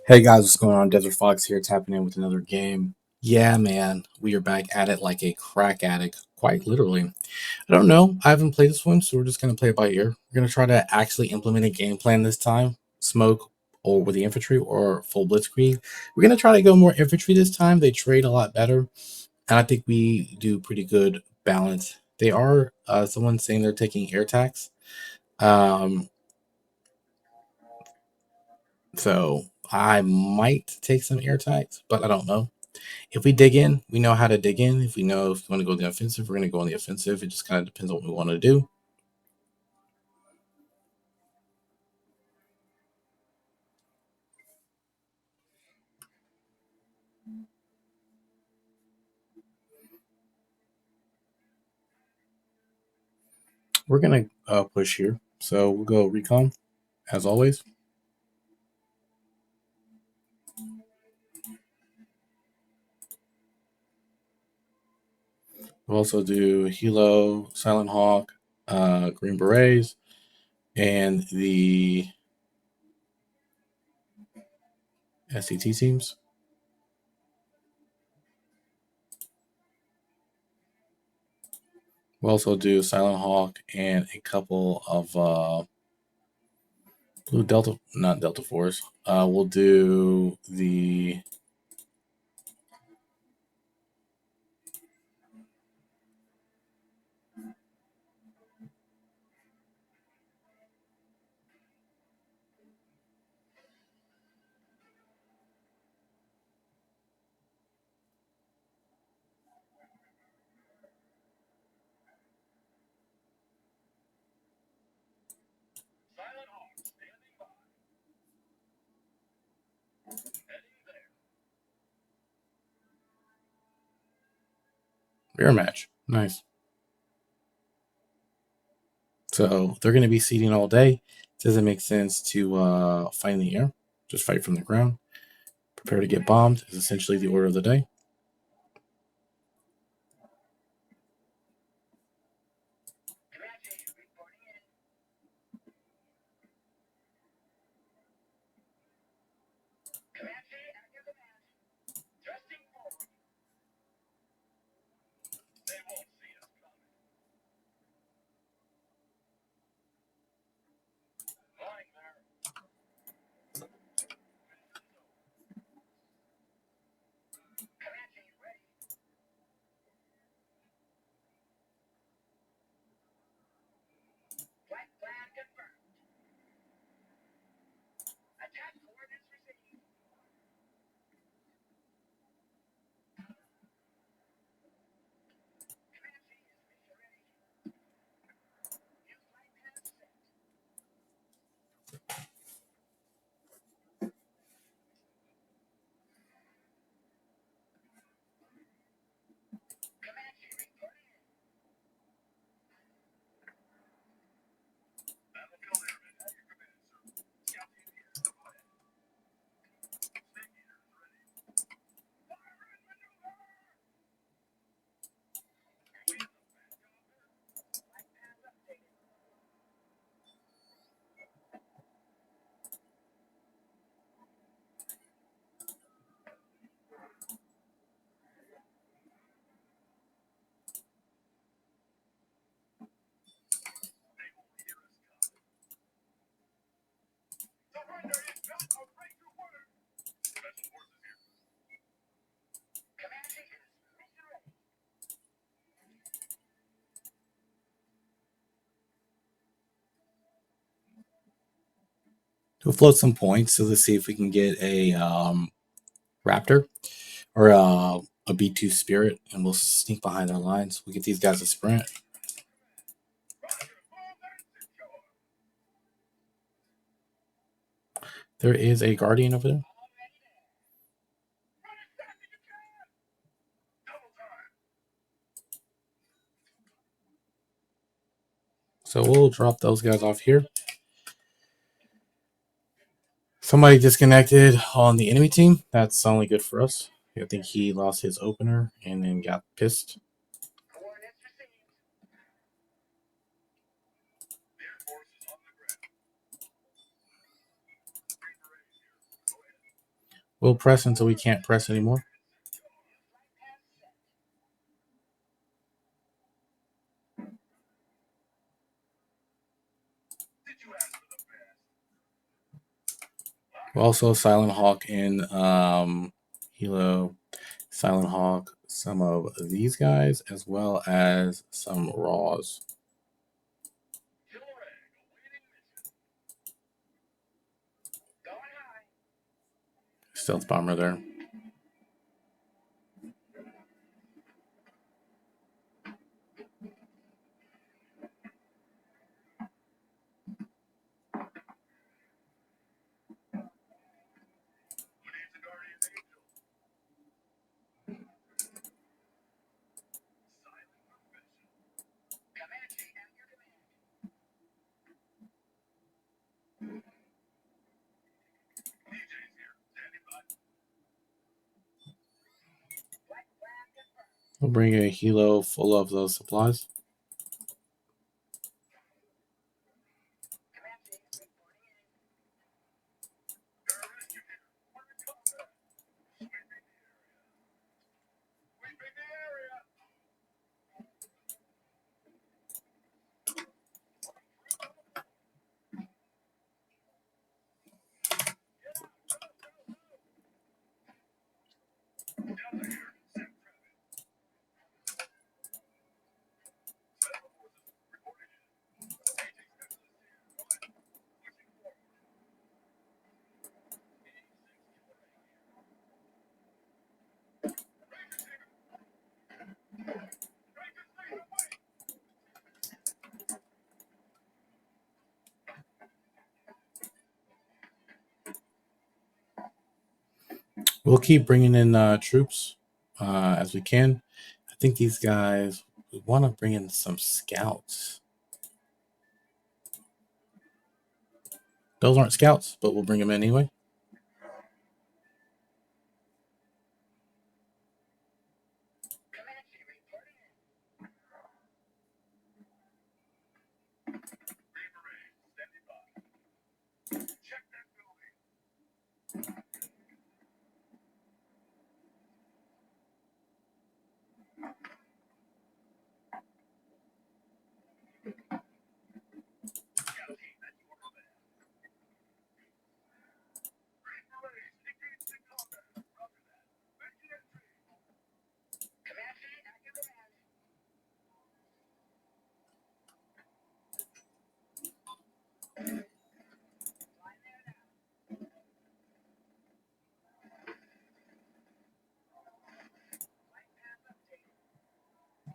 Hey guys, what's going on? Desert Fox here, tapping in with another game. Yeah, man, we are back at it like a crack addict, quite literally. I don't know, I haven't played this one, so we're just gonna play it by ear. We're gonna try to actually implement a game plan this time. Smoke or with the infantry or full blitzkrieg. We're gonna try to go more infantry this time. They trade a lot better, and I think we do pretty good balance. They are someone saying they're taking air tax. Um, so I might take some air tax, but I don't know. If we dig in, we know how to dig in. If we know if we want to go the offensive, we're going to go on the offensive. It just kind of depends on what we want to do. We're going to push here. So we'll go recon, as always. We'll also do Hilo, Silent Hawk, Green Berets, and the SCT teams. We'll also do Silent Hawk and a couple of Blue Delta, not Delta Force. We'll do the air match. Nice. So they're going to be seating all day. It doesn't make sense to fight in the air. Just fight from the ground. Prepare to get bombed is essentially the order of the day. We'll float some points. So let's see if we can get a Raptor or a B2 Spirit, and we'll sneak behind their lines. We'll get these guys a sprint. There is a Guardian over there. So we'll drop those guys off here. Somebody disconnected on the enemy team. That's only good for us. I think he lost his opener and then got pissed. We'll press until we can't press anymore. We'll also Silent Hawk in Hilo, Silent Hawk, some of these guys, as well as some Raws. Stealth Bomber there. We'll bring a Hilo full of those supplies. We'll keep bringing in troops as we can. I think these guys, we want to bring in some scouts. Those aren't scouts, but we'll bring them in anyway.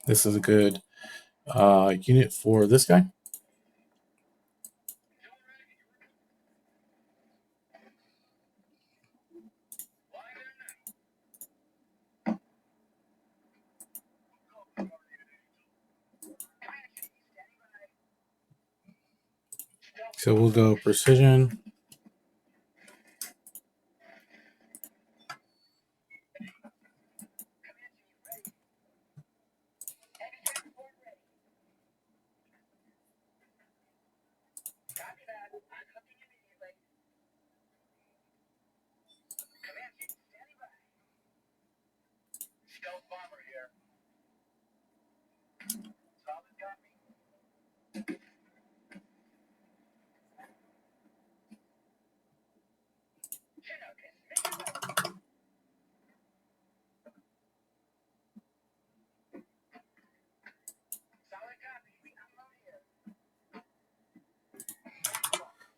This is a good unit for this guy. So we'll go precision.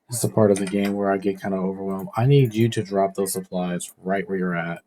This is the part of the game where I get kind of overwhelmed. I need you to drop those supplies right where you're at.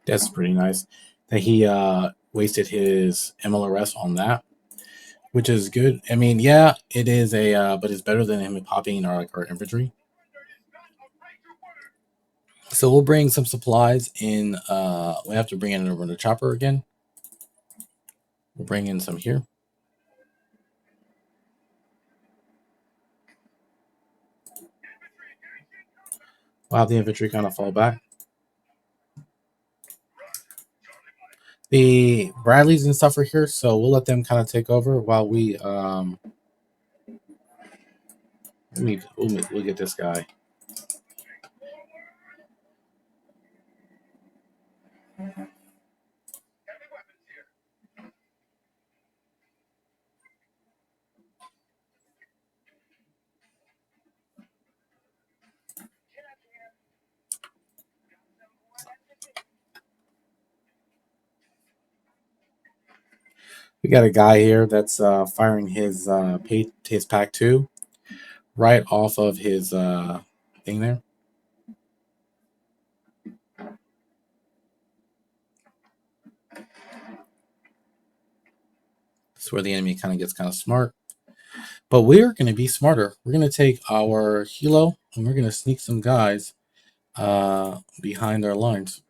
That's pretty nice that he wasted his MLRS on that, which is good. I mean, yeah, it is a, but it's better than him popping our infantry. So we'll bring some supplies in. We have to bring in over the chopper again. We'll bring in some here. We'll have the infantry kind of fall back. The Bradleys and stuff are here, so we'll let them kind of take over while we we'll get this guy. We got a guy here that's firing his pack 2 right off of his thing there. That's where the enemy kind of gets kind of smart. But we're going to be smarter. We're going to take our helo and we're going to sneak some guys behind our lines.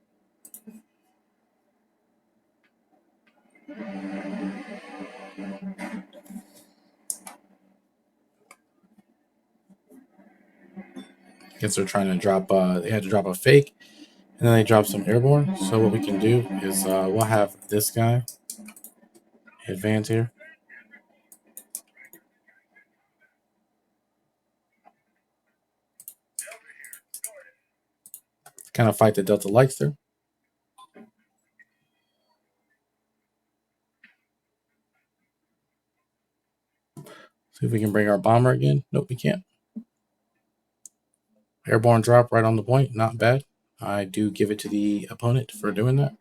Guess they're trying to drop. They had to drop a fake, and then they drop some airborne. So what we can do is we'll have this guy advance here. Kind of fight the Delta Leister. See if we can bring our bomber again. Nope, we can't. Airborne drop right on the point. Not bad. I do give it to the opponent for doing that.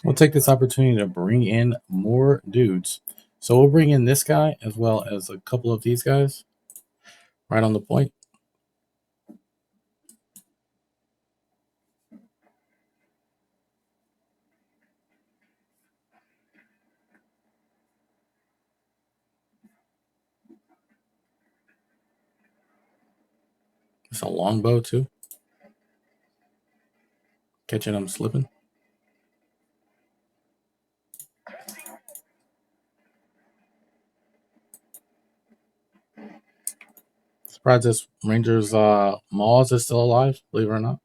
We'll take this opportunity to bring in more dudes. So we'll bring in this guy as well as a couple of these guys right on the point. It's a longbow too. Catching them slipping. Surprised this Rangers Maws is still alive, believe it or not.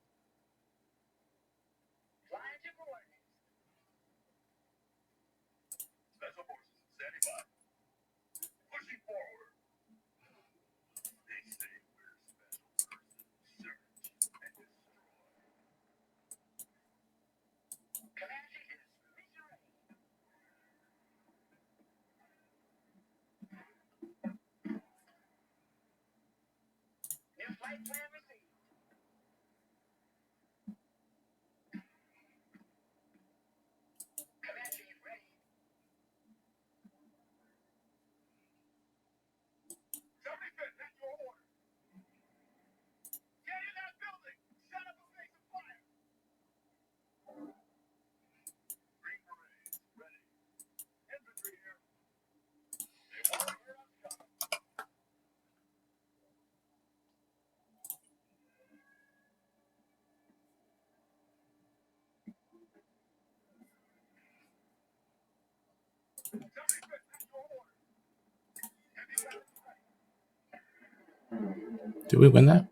Did we win that?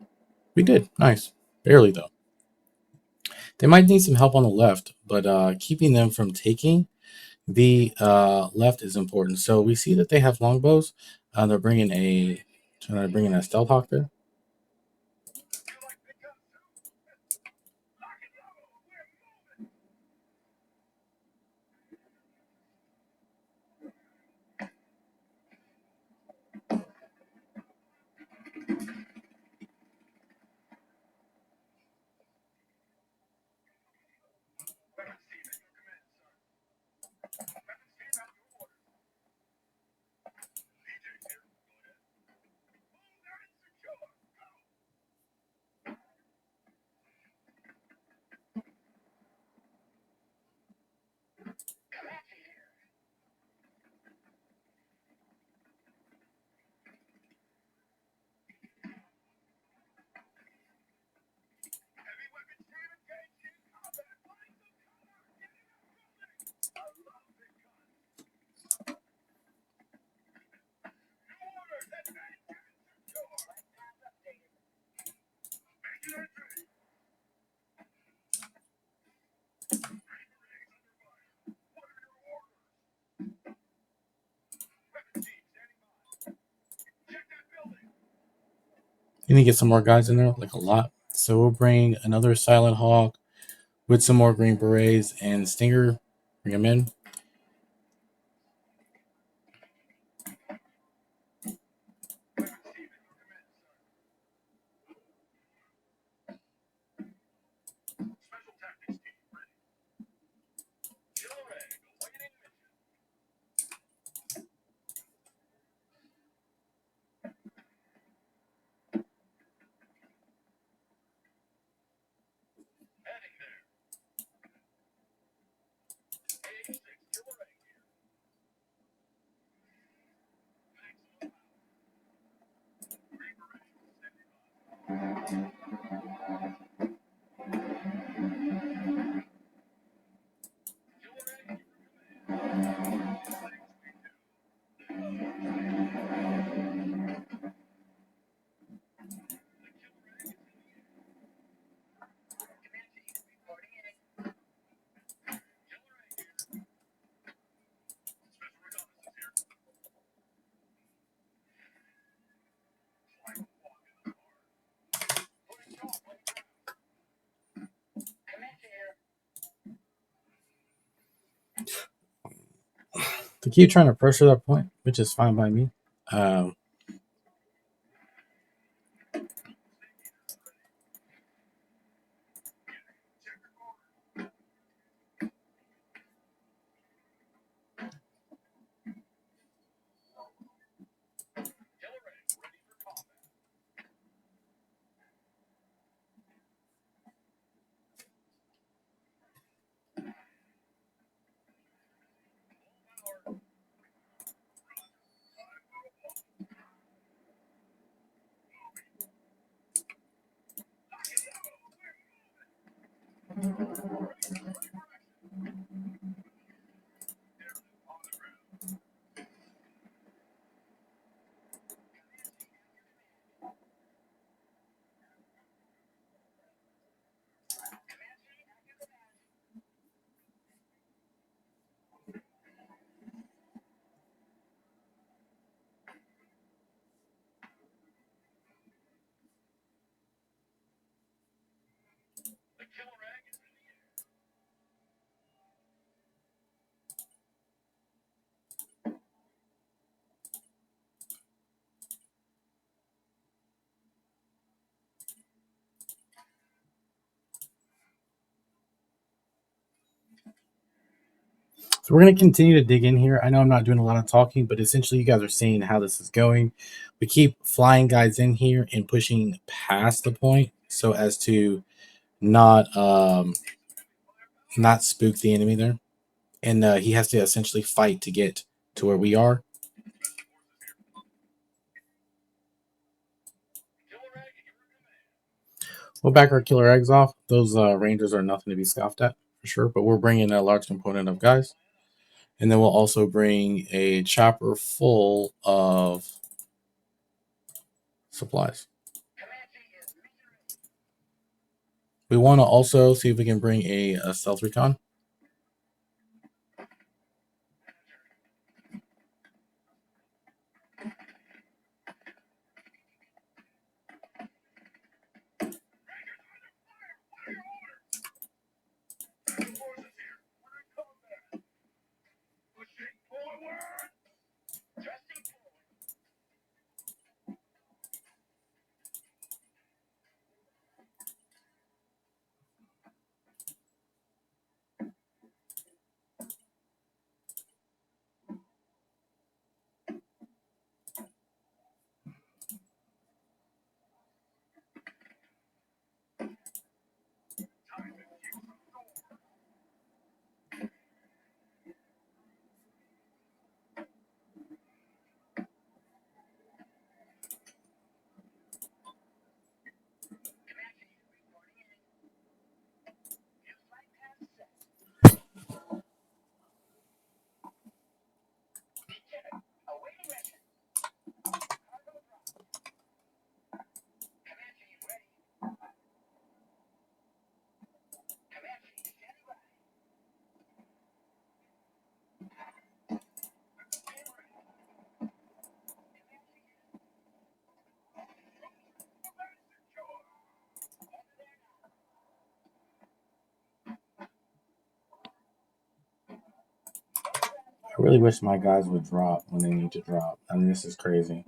We did. Nice. Barely, though. They might need some help on the left, but keeping them from taking the left is important. So we see that they have longbows. They're trying to bring in a stealth hawk there. You need to get some more guys in there, like a lot. So we'll bring another Silent Hawk with some more Green Berets and Stinger. Bring them in. They keep trying to pressure that point, which is fine by me. Um, So we're going to continue to dig in here. I know I'm not doing a lot of talking, but essentially you guys are seeing how this is going. We keep flying guys in here and pushing past the point so as to not not spook the enemy there. And he has to essentially fight to get to where we are. We'll back our killer eggs off. Those rangers are nothing to be scoffed at for sure, but we're bringing a large component of guys. And then we'll also bring a chopper full of supplies. We want to also see if we can bring a stealth recon. I really wish my guys would drop when they need to drop. I mean, this is crazy.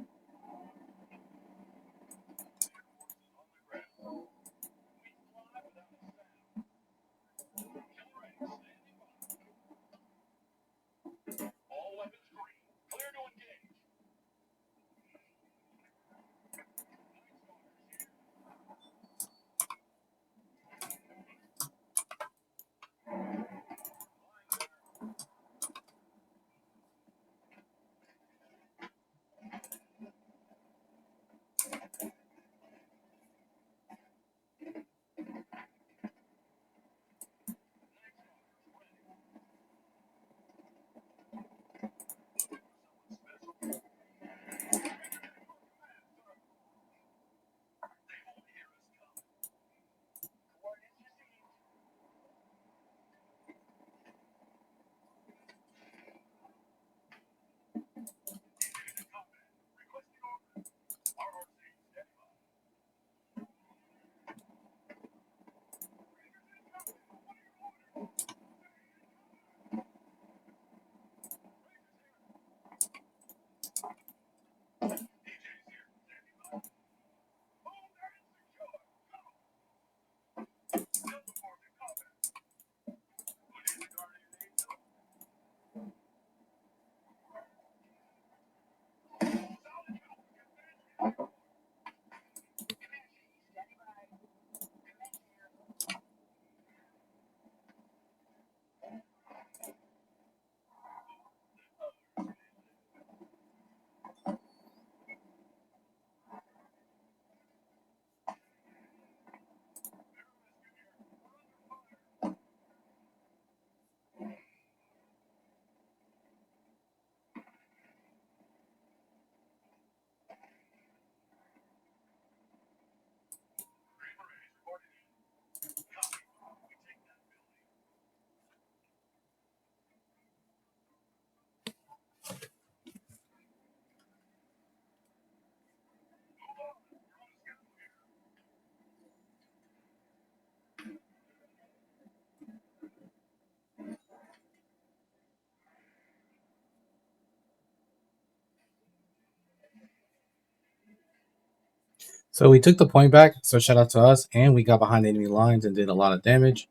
So we took the point back. So shout out to us, and we got behind enemy lines and did a lot of damage.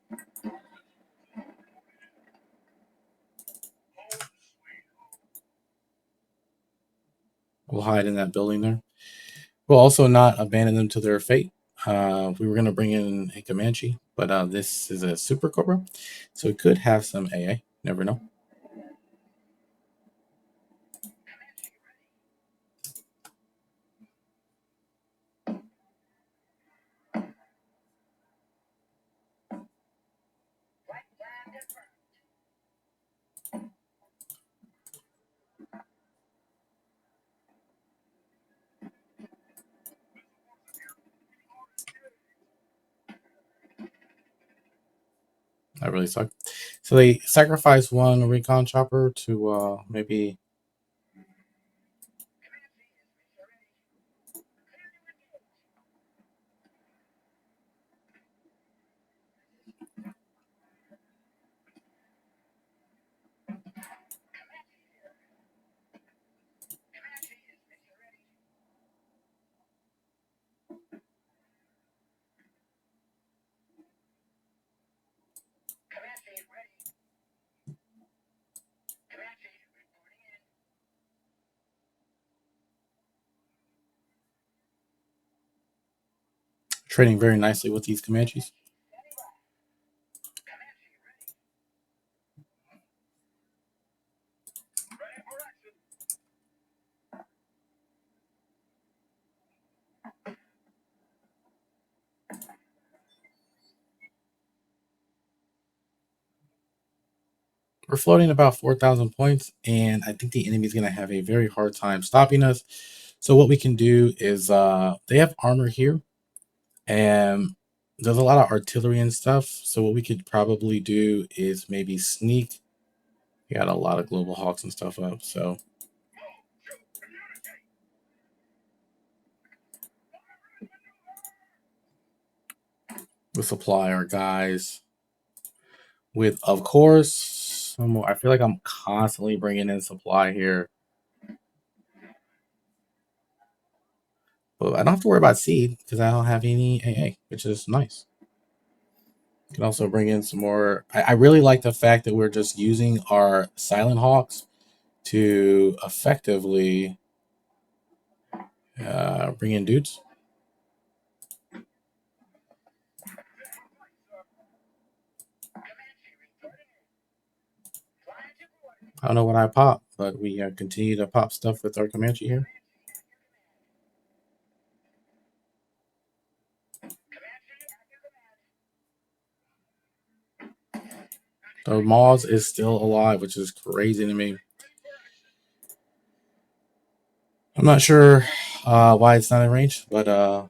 We'll hide in that building there. We'll also not abandon them to their fate. We were going to bring in a Comanche, but this is a Super Cobra, so it could have some AA. Never know. That really sucked. So they sacrificed one recon chopper to maybe. Trading very nicely with these Comanches. We're floating about 4,000 points, and I think the enemy is going to have a very hard time stopping us. So what we can do is they have armor here, and there's a lot of artillery and stuff. So what we could probably do is maybe sneak. We got a lot of global hawks and stuff up, so we'll supply our guys with, of course, some more. I feel like I'm constantly bringing in supply here. But I don't have to worry about seed because I don't have any AA, which is nice. Can also bring in some more. I really like the fact that we're just using our Silent Hawks to effectively bring in dudes. I don't know what I pop, but we continue to pop stuff with our Comanche here. The Moz is still alive, which is crazy to me. I'm not sure why it's not in range, but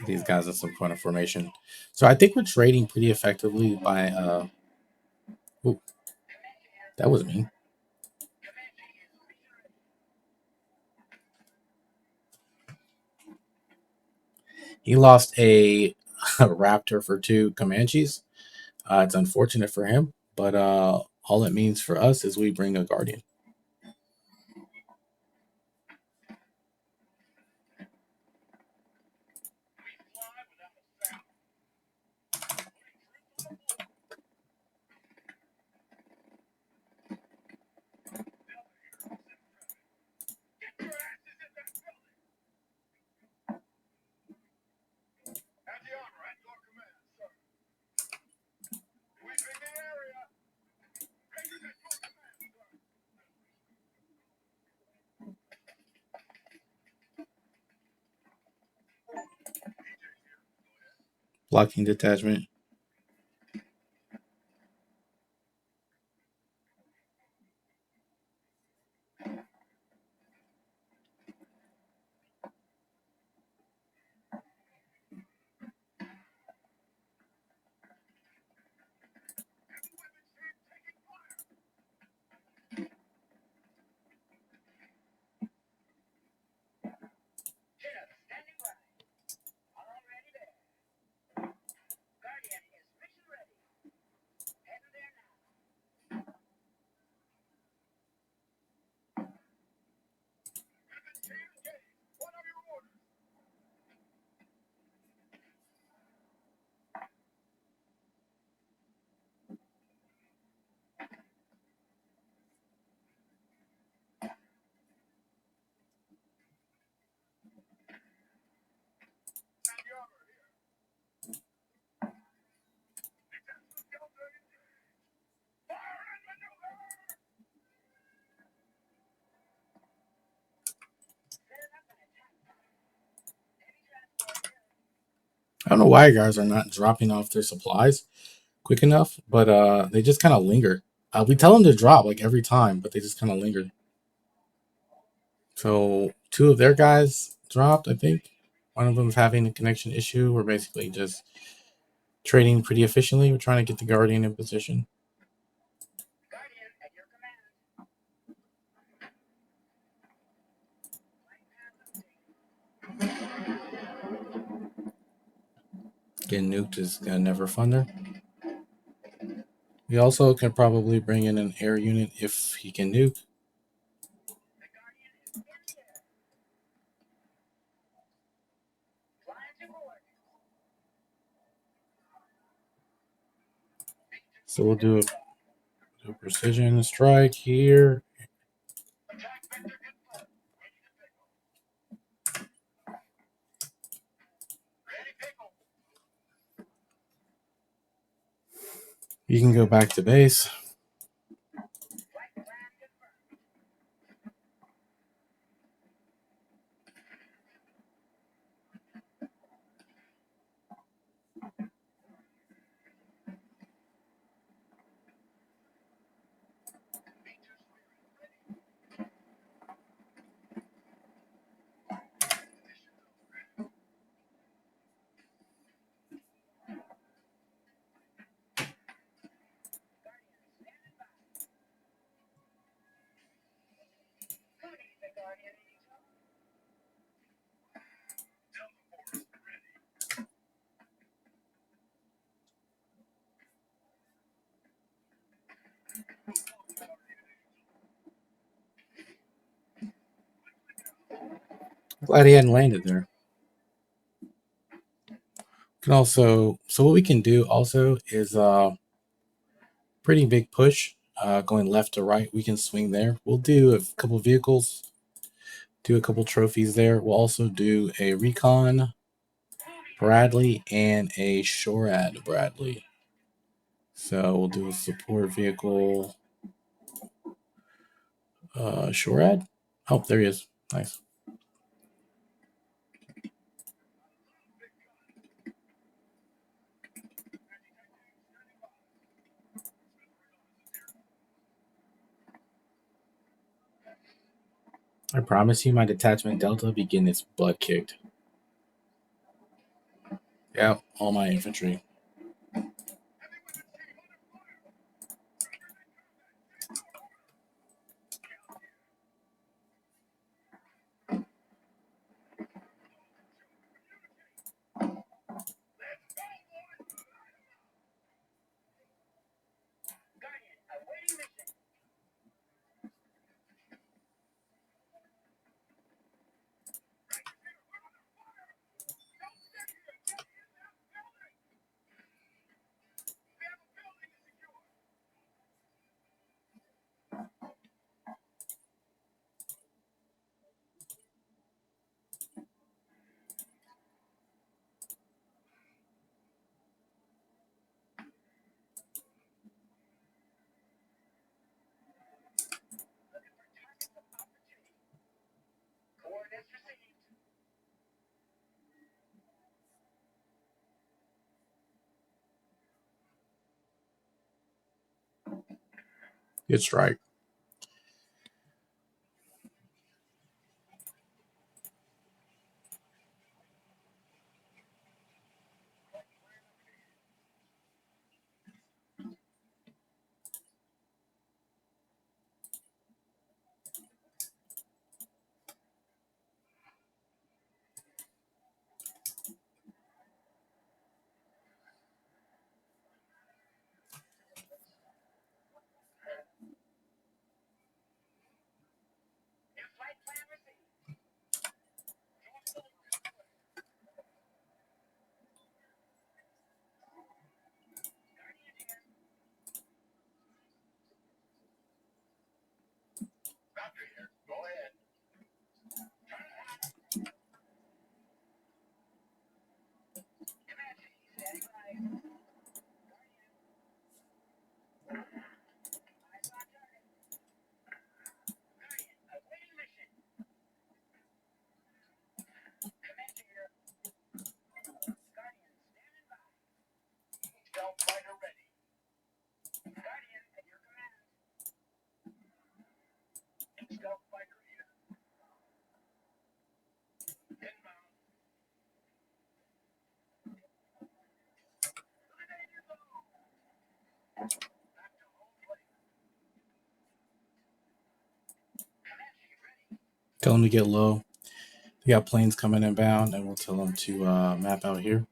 these guys are some kind of formation. So I think we're trading pretty effectively by ooh, that was me. He lost a Raptor for 2 Comanches. It's unfortunate for him, but all it means for us is we bring a Guardian. Blocking detachment. I don't know why you guys are not dropping off their supplies. quick enough, but they just kind of linger. We tell them to drop like every time, but they just kind of linger. So two of their guys dropped, I think. One of them is having a connection issue. We're basically just trading pretty efficiently. We're trying to get the Guardian in position. Getting nuked is never fun there. We also can probably bring in an air unit if he can nuke. So we'll do a precision strike here. You can go back to base. Glad he hadn't landed there. Can also, so what we can do also is pretty big push going left to right. We can swing there. We'll do a couple vehicles, do a couple trophies there. We'll also do a recon Bradley and a Shorad Bradley. So we'll do a support vehicle Shorad. Oh, there he is. Nice. I promise you, my detachment Delta be getting its butt kicked. Yeah, all my infantry. Good strike. Tell them to get low. We got planes coming inbound, and we'll tell them to map out here.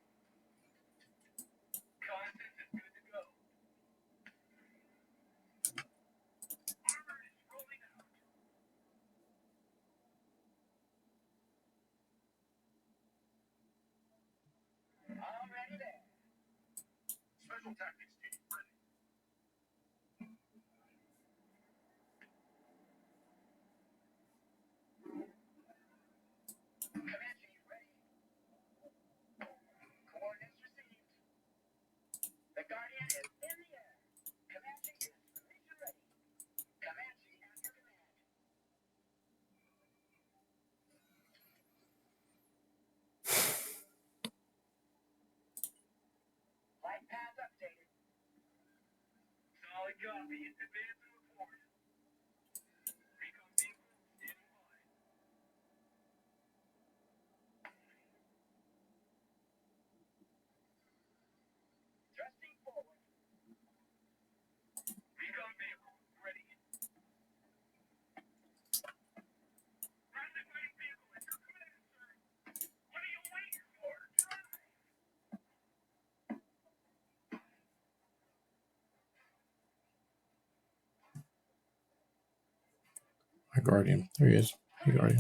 My Guardian. There he is. My Guardian.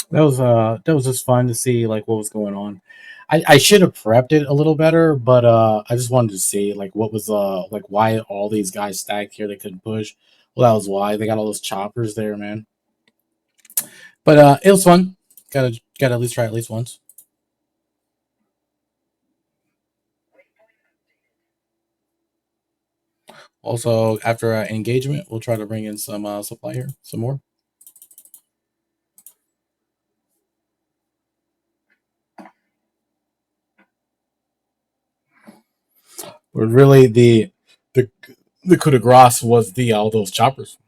That was just fun to see like what was going on. I should have prepped it a little better, but I just wanted to see like what was like why all these guys stacked here they couldn't push. Well, that was why they got all those choppers there, man. But it was fun. Gotta at least try it at least once. Also, after engagement, we'll try to bring in some supply here, some more. But really, the the coup de grace was the all those choppers.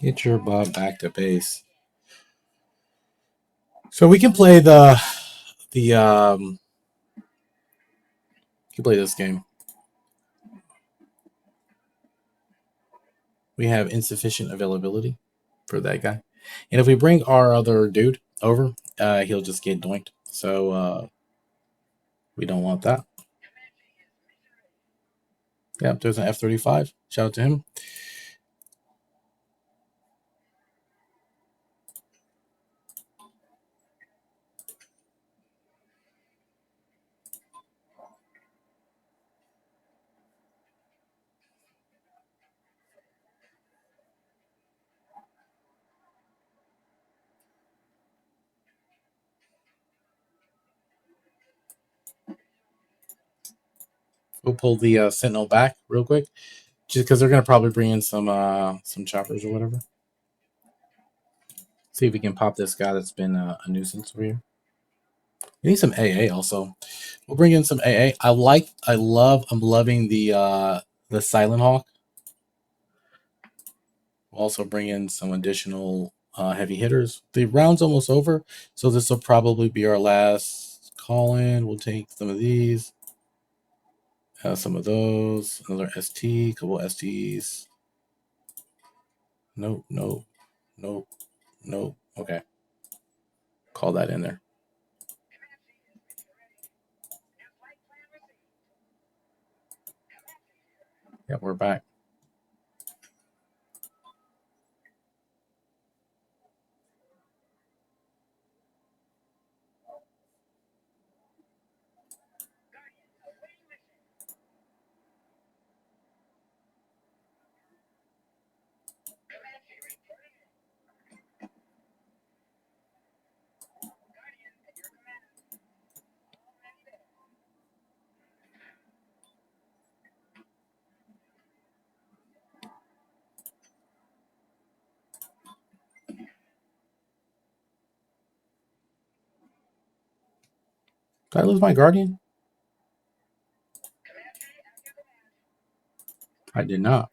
Get your butt back to base. So we can play the you can play this game. We have insufficient availability for that guy. And if we bring our other dude over, he'll just get doinked. So we don't want that. Yep, there's an F-35. Shout out to him. We'll pull the Sentinel back real quick, just because they're gonna probably bring in some choppers or whatever. See if we can pop this guy that's been a nuisance for you. We need some AA also. We'll bring in some AA. I'm loving the Silent Hawk. We'll also bring in some additional heavy hitters. The round's almost over, so this will probably be our last call in. We'll take some of these. Some of those. Another ST, couple STs. Nope, nope, nope, nope. Okay. Call that in there. Yeah, we're back. Did I lose my guardian? I did not.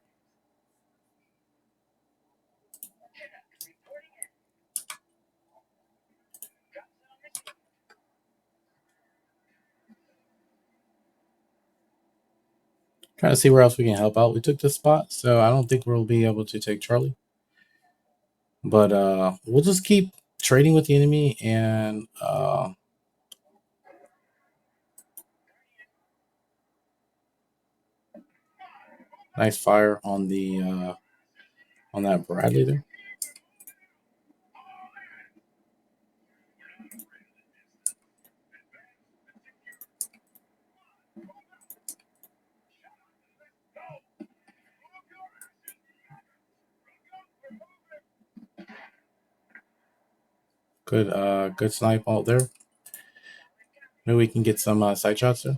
Trying to see where else we can help out. We took this spot, so I don't think we'll be able to take Charlie. But we'll just keep trading with the enemy and nice fire on the on that Bradley there. Good snipe out there. Maybe we can get some side shots there.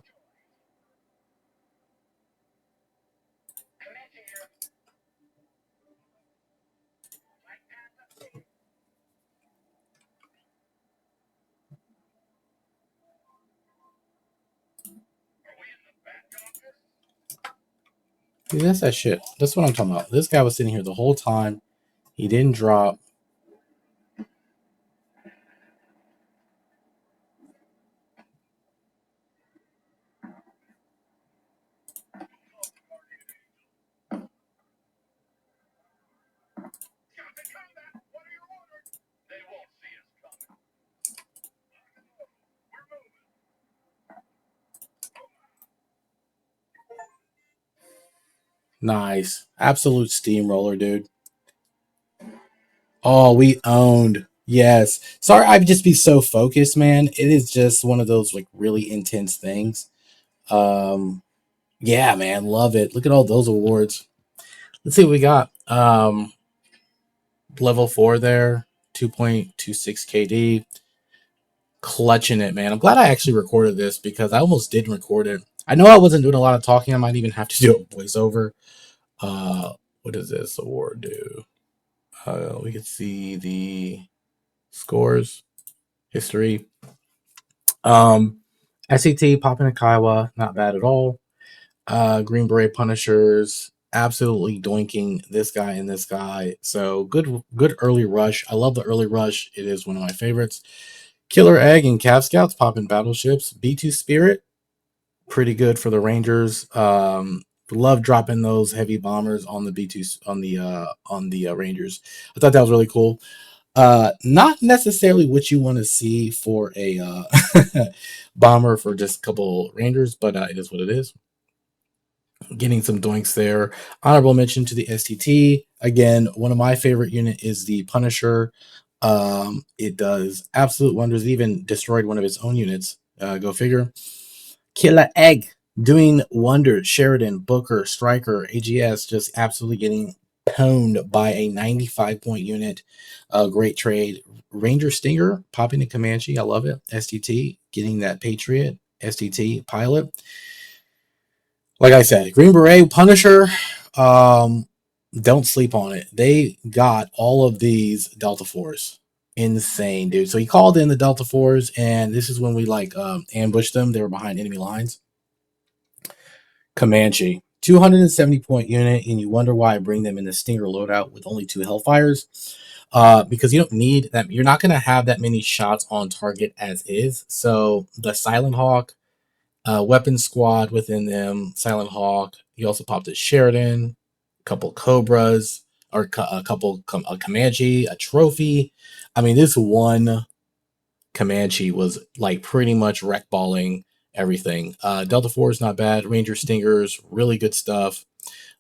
See, that's that shit. That's what I'm talking about. This guy was sitting here the whole time. He didn't drop. Nice. Absolute steamroller, dude. Oh, we owned. Yes. Sorry, I'd just be so focused, man. It is just one of those like really intense things. Yeah, man, love it. Look at all those awards. Let's see what we got. Level 4 there, 2.26 KD. Clutching it, man. I'm glad I actually recorded this because I almost didn't record it. I know I wasn't doing a lot of talking. I might even have to do a voiceover. What does this award do? We can see the scores, history. SET popping a Kiowa, not bad at all. Green Beret Punishers, absolutely doinking this guy and this guy. So good early rush. I love the early rush. It is one of my favorites. Killer Egg and Cav Scouts popping battleships. B2 Spirit, pretty good for the Rangers. Love dropping those heavy bombers on the B2 on the Rangers. I thought that was really cool. Not necessarily what you want to see for a bomber for just a couple Rangers, but it is what it is. Getting some doinks there. Honorable mention to the STT. Again, one of my favorite unit is the Punisher. It does absolute wonders. It even destroyed one of its own units. Go figure. Killer Egg doing wonders. Sheridan, Booker, Striker, AGS just absolutely getting pwned by a 95-point unit. Great trade. Ranger Stinger popping a Comanche. I love it. STT getting that Patriot. STT pilot. Like I said, Green Beret, Punisher, don't sleep on it. They got all of these Delta Force. Insane, dude. So he called in the Delta Force, and this is when we ambushed them. They were behind enemy lines. Comanche, 270-point unit, and you wonder why I bring them in the Stinger loadout with only 2 Hellfires. Because you don't need that. You're not going to have that many shots on target as is. So the Silent Hawk, weapon squad within them, Silent Hawk. He also popped a Sheridan, a couple Cobras, or a couple a Comanche, a trophy. I mean, this one Comanche was like pretty much wreck balling everything. Delta 4 is not bad. Ranger Stingers, really good stuff.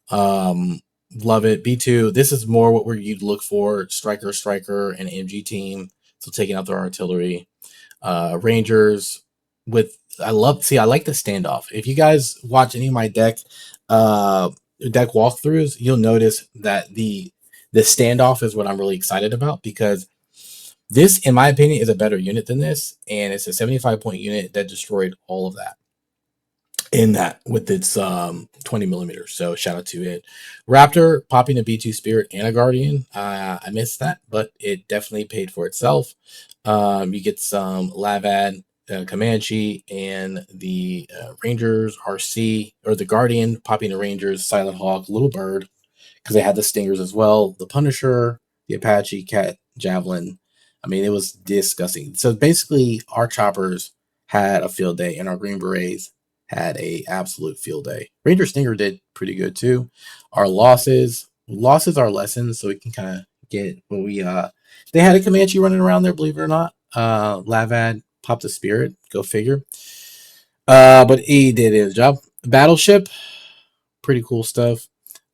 Love it. B2, this is more what you'd look for. Striker, and MG team. So taking out their artillery. Rangers with I like the standoff. If you guys watch any of my deck walkthroughs, you'll notice that the standoff is what I'm really excited about, because this, in my opinion, is a better unit than this, and it's a 75-point unit that destroyed all of that in that with its 20 millimeters. So shout out to it. Raptor popping a B2 Spirit and a Guardian. I missed that, but it definitely paid for itself. You get some Lavad, Comanche, and the Rangers RC, or the Guardian popping the Rangers, Silent Hawk, Little Bird, because they had the Stingers as well. The Punisher, the Apache, Cat, Javelin. I mean, it was disgusting. So basically, our choppers had a field day, and our Green Berets had a absolute field day. Ranger Stinger did pretty good too. Our losses are lessons, so we can kind of get what we they had a Comanche running around there, believe it or not. Lavad popped the Spirit, go figure. But he did his job. Battleship, pretty cool stuff.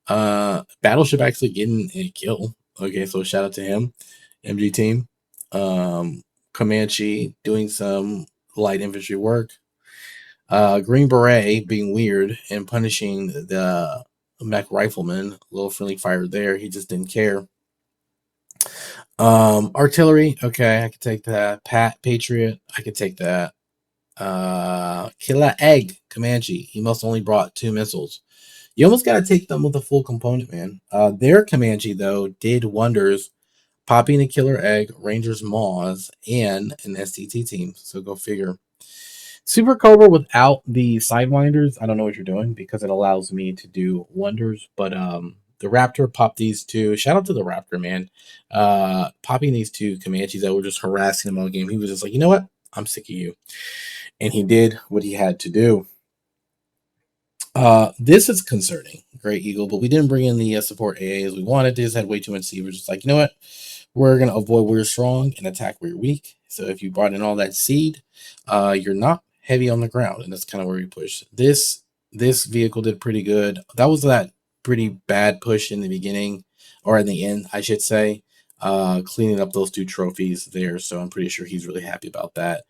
Battleship actually getting a kill. Okay, so shout out to him. MG team. Comanche doing some light infantry work. Green Beret being weird and punishing the mech rifleman. A little friendly fire there. He just didn't care. Artillery. Okay, I could take that. Patriot. I could take that. Killer Egg Comanche. He must only brought 2 missiles. You almost got to take them with a full component, man. Their Comanche, though, did wonders, popping a Killer Egg, Rangers Maws, and an STT team. So go figure. Super Cobra without the Sidewinders, I don't know what you're doing, because it allows me to do wonders. But the Raptor popped these 2. Shout out to the Raptor, man. Popping these 2 Comanches that were just harassing him all game. He was just like, you know what? I'm sick of you. And he did what he had to do. This is concerning, Great Eagle, but we didn't bring in the support AA as we wanted. They just had way too much C. We're just like, you know what? We're going to avoid where you're strong and attack where you're weak. So if you brought in all that seed, you're not heavy on the ground, and that's kind of where we push. This vehicle did pretty good. That was that pretty bad push in the beginning, or in the end, I should say, cleaning up those 2 trophies there. So I'm pretty sure he's really happy about that.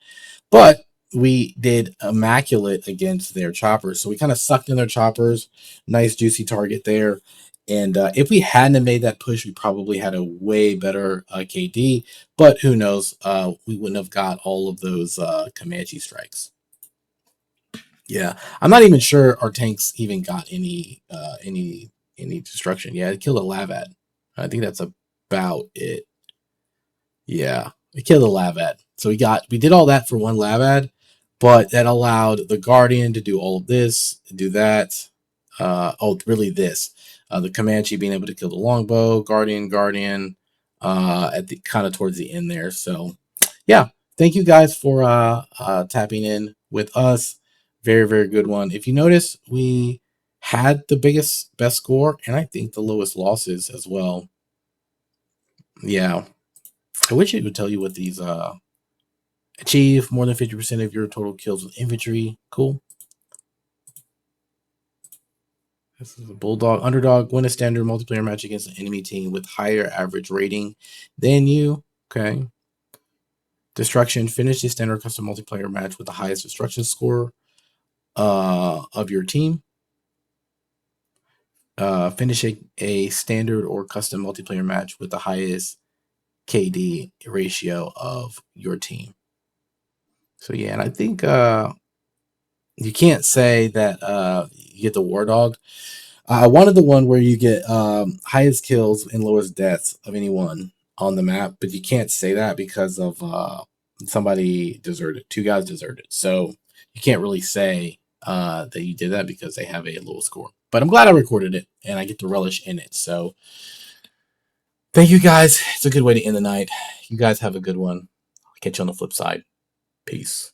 But we did immaculate against their choppers. So we kind of sucked in their choppers. Nice juicy target there. And if we hadn't made that push, we probably had a way better KD. But who knows? We wouldn't have got all of those Comanche strikes. Yeah, I'm not even sure our tanks even got any destruction. Yeah, it killed a Lavad. I think that's about it. Yeah, it killed a Lavad. So we did all that for 1 Lavad, but that allowed the Guardian to do all of this, do that. Really this. The Comanche being able to kill the longbow, Guardian, at the kind of towards the end there. So yeah, thank you guys for tapping in with us. Very, very good one. If you notice, we had the best score, and I think the lowest losses as well. Yeah. I wish it would tell you what these achieve more than 50% of your total kills with infantry. Cool. This is a bulldog underdog. Win a standard multiplayer match against an enemy team with higher average rating than you. Okay. Destruction. Finish the standard custom multiplayer match with the highest destruction score of your team. Finishing a standard or custom multiplayer match with the highest KD ratio of your team. So yeah, and I think you can't say that you get the War Dog. I wanted the one where you get highest kills and lowest deaths of anyone on the map, but you can't say that because of somebody deserted. 2 guys deserted. So you can't really say that you did that because they have a low score. But I'm glad I recorded it and I get to relish in it. So thank you guys. It's a good way to end the night. You guys have a good one. I'll catch you on the flip side. Peace.